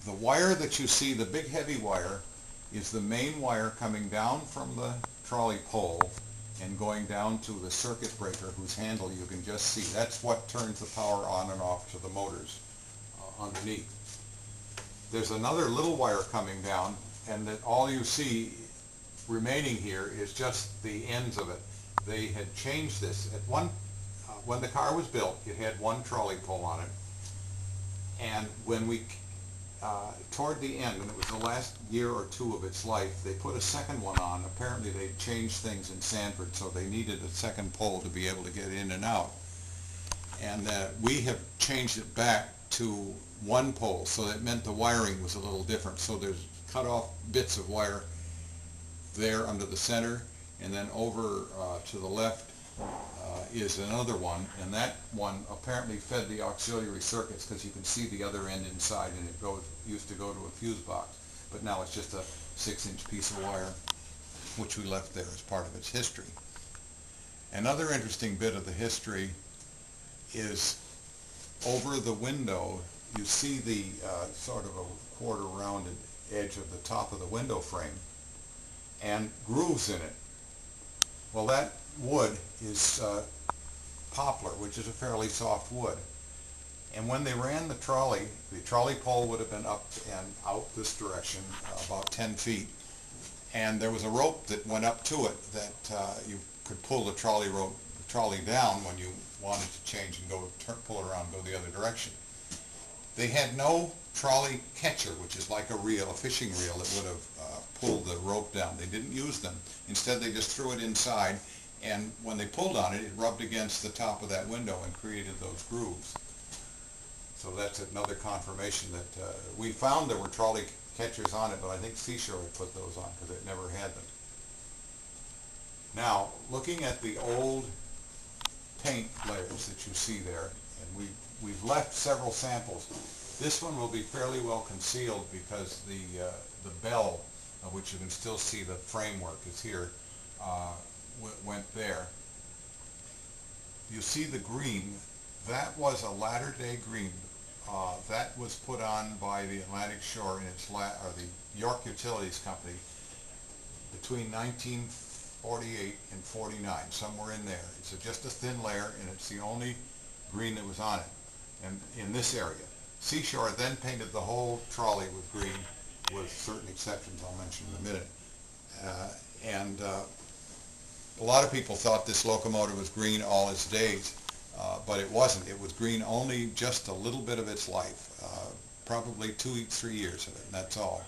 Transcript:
The wire that you see, the big heavy wire, is the main wire coming down from the trolley pole and going down to the circuit breaker whose handle you can just see. That's what turns the power on and off to the motors underneath. There's another little wire coming down, and that all you see remaining here is just the ends of it. They had changed this. When the car was built, it had one trolley pole on it, and when we toward the end, when it was the last year or two of its life, they put a second one on. Apparently they changed things in Sanford, so they needed a second pole to be able to get in and out. And we have changed it back to one pole, so that meant the wiring was a little different. So there's cut off bits of wire there under the center, and then over to the left is another one, and that one apparently fed the auxiliary circuits, because you can see the other end inside, and it used to go to a fuse box, but now it's just a 6-inch piece of wire which we left there as part of its history. Another interesting bit of the history is over the window you see the sort of a quarter rounded edge of the top of the window frame and grooves in it. Well, that wood is poplar, which is a fairly soft wood. And when they ran the trolley pole would have been up and out this direction about 10 feet. And there was a rope that went up to it that you could pull the trolley down when you wanted to change and pull it around and go the other direction. They had no trolley catcher, which is like a reel, a fishing reel that would have pulled the rope down. They didn't use them. Instead, they just threw it inside, and when they pulled on it, it rubbed against the top of that window and created those grooves. So that's another confirmation that we found there were trolley catchers on it, but I think Seashore had put those on because it never had them. Now, looking at the old paint layers that you see there, and we've left several samples. This one will be fairly well concealed because the bell, which you can still see the framework is here, went there. You see the green, that was a latter-day green. That was put on by the Atlantic Shore or the York Utilities Company between 1948 and 49, somewhere in there. It's just a thin layer, and it's the only green that was on it, and in this area. Seashore then painted the whole trolley with green, with certain exceptions I'll mention in a minute. A lot of people thought this locomotive was green all its days, but it wasn't. It was green only just a little bit of its life, probably 2-3 years of it, and that's all.